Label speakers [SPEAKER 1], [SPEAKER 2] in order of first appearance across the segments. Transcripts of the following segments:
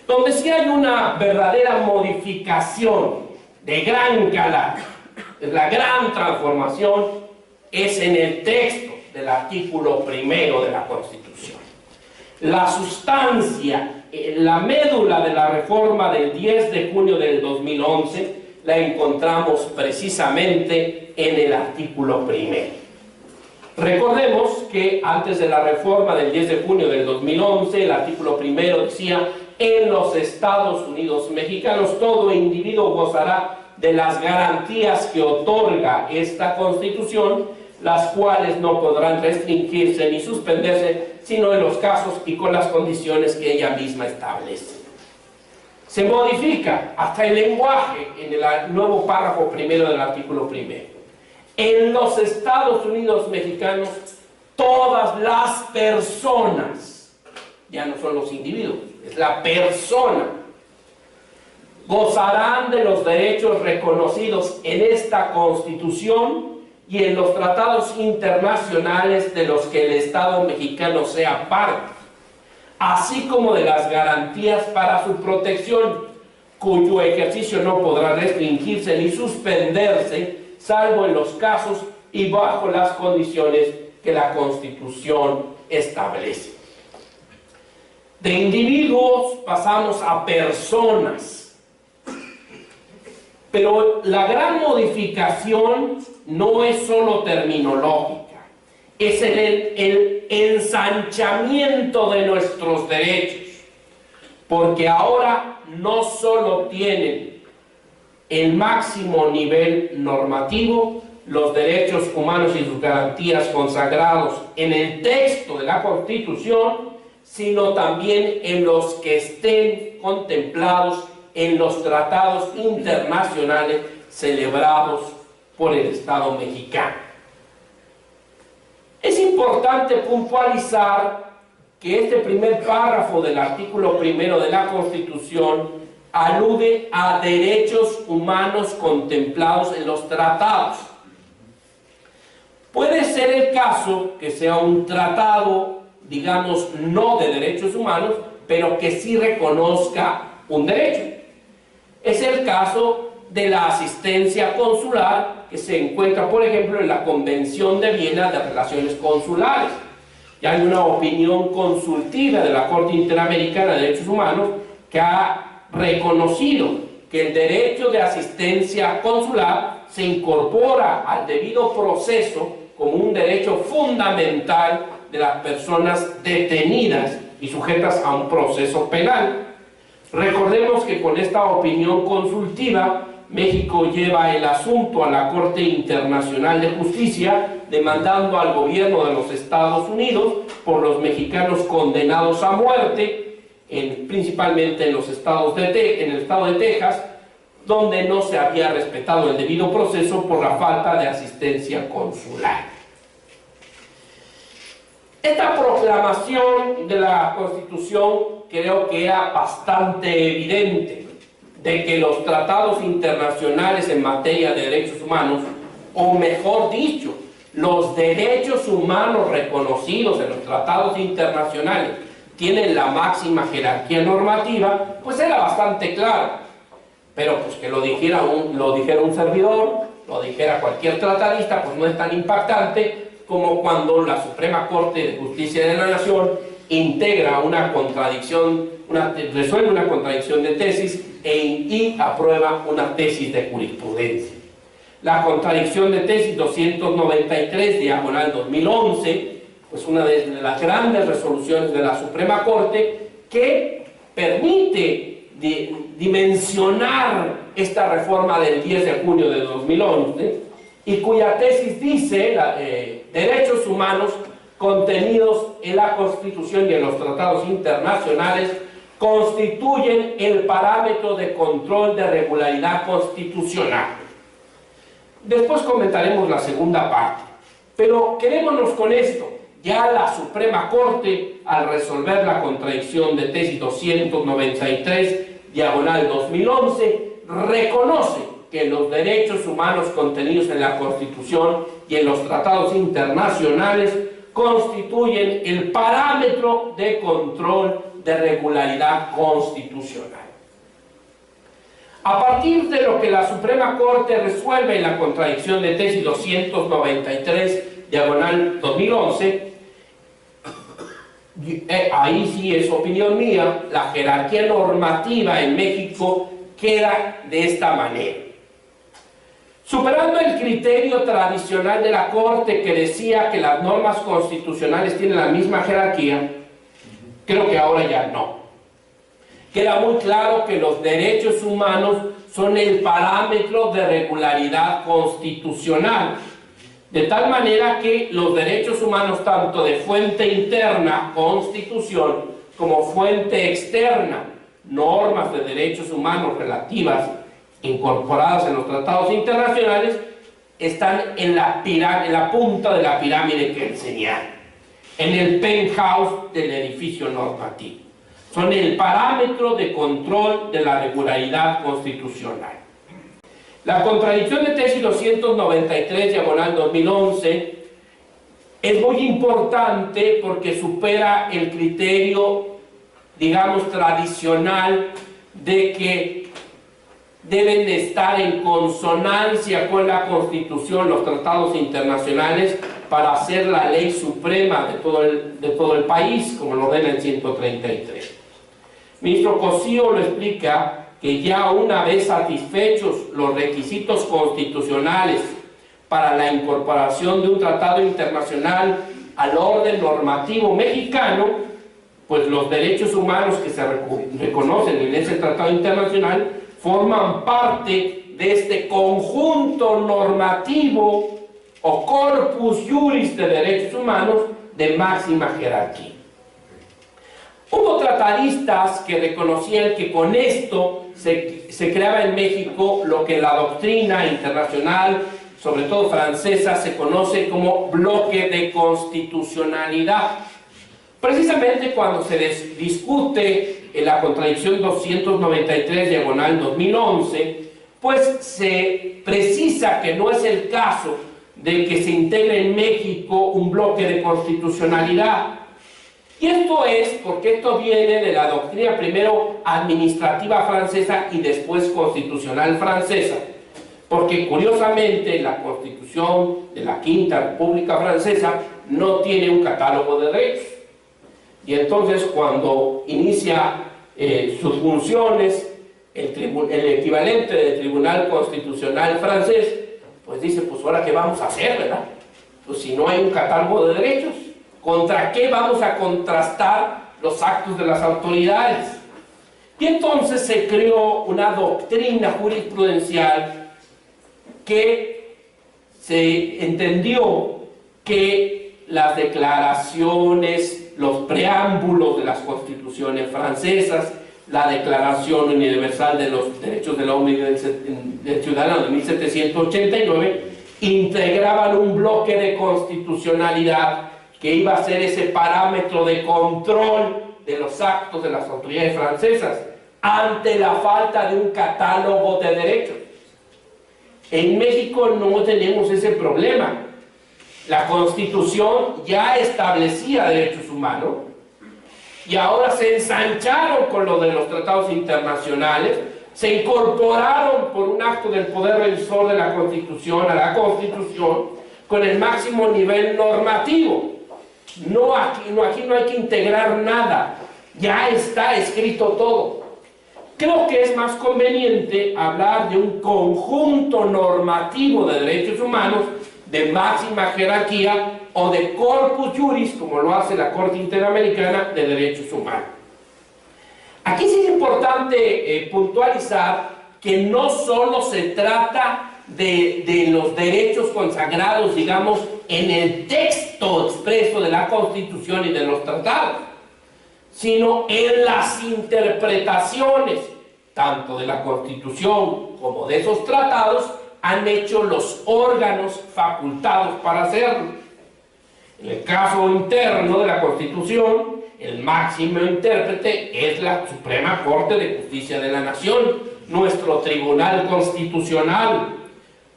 [SPEAKER 1] Donde sí hay una verdadera modificación de gran calado, la gran transformación, es en el texto del artículo primero de la Constitución. La sustancia, la médula de la reforma del 10 de junio del 2011 la encontramos precisamente en el artículo primero. Recordemos que antes de la reforma del 10 de junio del 2011, el artículo primero decía: en los Estados Unidos mexicanos todo individuo gozará de las garantías que otorga esta Constitución, las cuales no podrán restringirse ni suspenderse, sino en los casos y con las condiciones que ella misma establece. Se modifica hasta el lenguaje en el nuevo párrafo primero del artículo primero. En los Estados Unidos mexicanos, todas las personas, ya no son los individuos, es la persona, gozarán de los derechos reconocidos en esta Constitución y en los tratados internacionales de los que el Estado mexicano sea parte, así como de las garantías para su protección, cuyo ejercicio no podrá restringirse ni suspenderse, salvo en los casos y bajo las condiciones que la Constitución establece. De individuos pasamos a personas. Pero la gran modificación no es solo terminológica, es el ensanchamiento de nuestros derechos, porque ahora no solo tienen el máximo nivel normativo los derechos humanos y sus garantías consagrados en el texto de la Constitución, sino también en los que estén contemplados en los tratados internacionales celebrados por el Estado mexicano. Es importante puntualizar que este primer párrafo del artículo primero de la Constitución alude a derechos humanos contemplados en los tratados. Puede ser el caso que sea un tratado, digamos, no de derechos humanos, pero que sí reconozca un derecho. Es el caso de la asistencia consular que se encuentra, por ejemplo, en la Convención de Viena de Relaciones Consulares. Ya hay una opinión consultiva de la Corte Interamericana de Derechos Humanos que ha reconocido que el derecho de asistencia consular se incorpora al debido proceso como un derecho fundamental de las personas detenidas y sujetas a un proceso penal. Recordemos que con esta opinión consultiva, México lleva el asunto a la Corte Internacional de Justicia, demandando al gobierno de los Estados Unidos por los mexicanos condenados a muerte, principalmente en el estado de Texas, donde no se había respetado el debido proceso por la falta de asistencia consular. Esta proclamación de la Constitución creo que era bastante evidente de que los tratados internacionales en materia de derechos humanos, o mejor dicho, los derechos humanos reconocidos en los tratados internacionales tienen la máxima jerarquía normativa, pues era bastante claro. Pero pues que lo dijera un servidor, lo dijera cualquier tratadista, pues no es tan impactante como cuando la Suprema Corte de Justicia de la Nación integra una contradicción, resuelve una contradicción de tesis y aprueba una tesis de jurisprudencia. La contradicción de tesis 293/2011, pues una de las grandes resoluciones de la Suprema Corte que permite dimensionar esta reforma del 10 de junio de 2011 y cuya tesis dice derechos humanos contenidos en la Constitución y en los tratados internacionales constituyen el parámetro de control de regularidad constitucional. Después comentaremos la segunda parte, pero quedémonos con esto. Ya la Suprema Corte, al resolver la contradicción de tesis 293/2011, reconoce que los derechos humanos contenidos en la Constitución y en los tratados internacionales constituyen el parámetro de control de regularidad constitucional. A partir de lo que la Suprema Corte resuelve en la contradicción de tesis 293, diagonal 2011, ahí sí es opinión mía, la jerarquía normativa en México queda de esta manera. Superando el criterio tradicional de la Corte que decía que las normas constitucionales tienen la misma jerarquía, creo que ahora ya no. Queda muy claro que los derechos humanos son el parámetro de regularidad constitucional, de tal manera que los derechos humanos, tanto de fuente interna, Constitución, como fuente externa, normas de derechos humanos relativas incorporadas en los tratados internacionales, están en la punta de la pirámide keyneseriana, en el penthouse del edificio normativo. Son el parámetro de control de la regularidad constitucional. La contradicción de tesis 293, diagonal 2011, es muy importante porque supera el criterio, digamos, tradicional de que deben de estar en consonancia con la Constitución, los tratados internacionales, para hacer la ley suprema de todo el país, como lo ordena el 133. Ministro Cosío lo explica que ya una vez satisfechos los requisitos constitucionales para la incorporación de un tratado internacional al orden normativo mexicano, pues los derechos humanos que se reconocen en ese tratado internacional forman parte de este conjunto normativo o corpus juris de derechos humanos de máxima jerarquía. Hubo tratadistas que reconocían que con esto se creaba en México lo que en la doctrina internacional, sobre todo francesa, se conoce como bloque de constitucionalidad. Precisamente cuando se discute en la contradicción 293, diagonal 2011, pues se precisa que no es el caso de que se integre en México un bloque de constitucionalidad. Y esto es porque esto viene de la doctrina primero administrativa francesa y después constitucional francesa. Porque curiosamente la Constitución de la Quinta República Francesa no tiene un catálogo de derechos. Y entonces cuando inicia sus funciones el equivalente del Tribunal Constitucional francés, pues dice, pues ahora qué vamos a hacer, ¿verdad? Pues si no hay un catálogo de derechos, ¿contra qué vamos a contrastar los actos de las autoridades? Y entonces se creó una doctrina jurisprudencial que se entendió que las declaraciones, los preámbulos de las constituciones francesas, la Declaración Universal de los Derechos del Hombre y del Ciudadano de 1789, integraban un bloque de constitucionalidad que iba a ser ese parámetro de control de los actos de las autoridades francesas ante la falta de un catálogo de derechos. En México no tenemos ese problema. La Constitución ya establecía derechos humanos y ahora se ensancharon con lo de los tratados internacionales, se incorporaron por un acto del poder revisor de la Constitución a la Constitución con el máximo nivel normativo. Aquí no hay que integrar nada, ya está escrito todo. Creo que es más conveniente hablar de un conjunto normativo de derechos humanos de máxima jerarquía o de corpus juris, como lo hace la Corte Interamericana de Derechos Humanos. Aquí sí es importante puntualizar que no solo se trata de los derechos consagrados, digamos, en el texto expreso de la Constitución y de los tratados, sino en las interpretaciones, tanto de la Constitución como de esos tratados, han hecho los órganos facultados para hacerlo. En el caso interno de la Constitución, el máximo intérprete es la Suprema Corte de Justicia de la Nación, nuestro Tribunal Constitucional.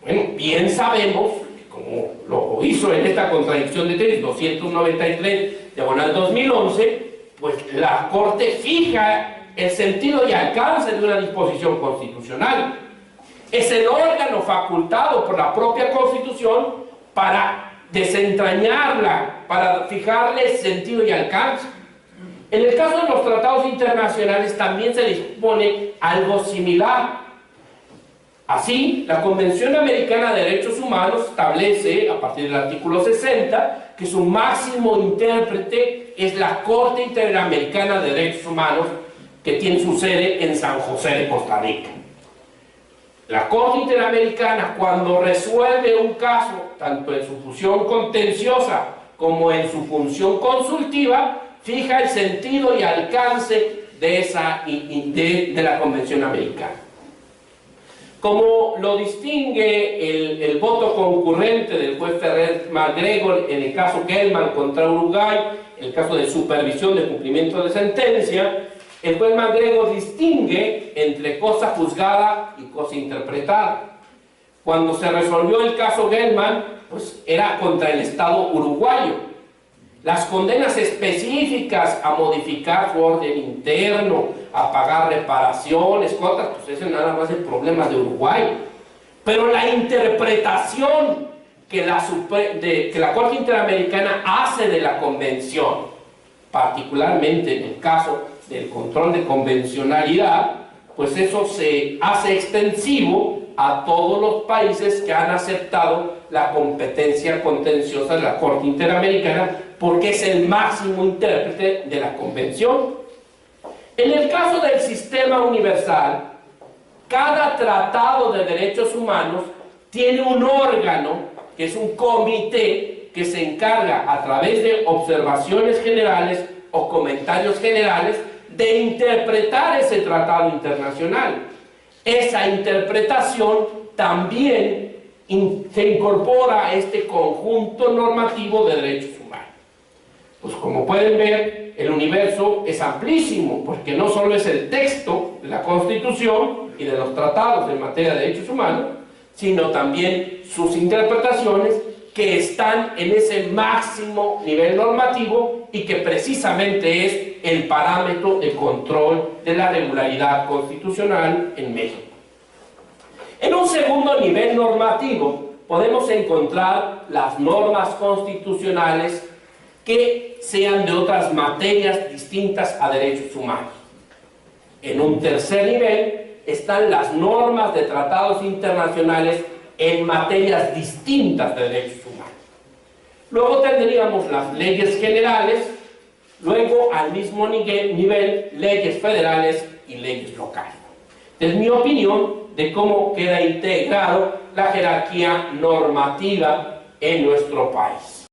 [SPEAKER 1] Bueno, bien sabemos, como lo hizo en esta contradicción de tesis 293, diagonal 2011, pues la Corte fija el sentido y alcance de una disposición constitucional. Es el órgano facultado por la propia Constitución para desentrañarla, para fijarle sentido y alcance. En el caso de los tratados internacionales también se dispone algo similar. Así, la Convención Americana de Derechos Humanos establece, a partir del artículo 60, que su máximo intérprete es la Corte Interamericana de Derechos Humanos, que tiene su sede en San José de Costa Rica. La Corte Interamericana, cuando resuelve un caso, tanto en su función contenciosa como en su función consultiva, fija el sentido y alcance de la Convención Americana. Como lo distingue el voto concurrente del juez Ferrer MacGregor en el caso Gelman contra Uruguay, en el caso de supervisión de cumplimiento de sentencia, el juez MacGregor distingue entre cosa juzgada y cosa interpretada. Cuando se resolvió el caso Gelman, pues era contra el Estado uruguayo. Las condenas específicas a modificar su orden interno, a pagar reparaciones, cosas, pues ese nada más es problema de Uruguay. Pero la interpretación que la Corte Interamericana hace de la Convención, particularmente en el caso del control de convencionalidad, pues eso se hace extensivo a todos los países que han aceptado la competencia contenciosa de la Corte Interamericana, porque es el máximo intérprete de la Convención. En el caso del sistema universal, cada tratado de derechos humanos tiene un órgano, que es un comité, que se encarga a través de observaciones generales o comentarios generales de interpretar ese tratado internacional. Esa interpretación también se incorpora a este conjunto normativo de derechos humanos. Pues como pueden ver, el universo es amplísimo, porque no solo es el texto de la Constitución y de los tratados en materia de derechos humanos, sino también sus interpretaciones que están en ese máximo nivel normativo y que precisamente es el parámetro de control de la regularidad constitucional en México. En un segundo nivel normativo podemos encontrar las normas constitucionales que sean de otras materias distintas a derechos humanos. En un tercer nivel están las normas de tratados internacionales en materias distintas de derechos humanos. Luego tendríamos las leyes generales, luego al mismo nivel leyes federales y leyes locales. Es mi opinión de cómo queda integrado la jerarquía normativa en nuestro país.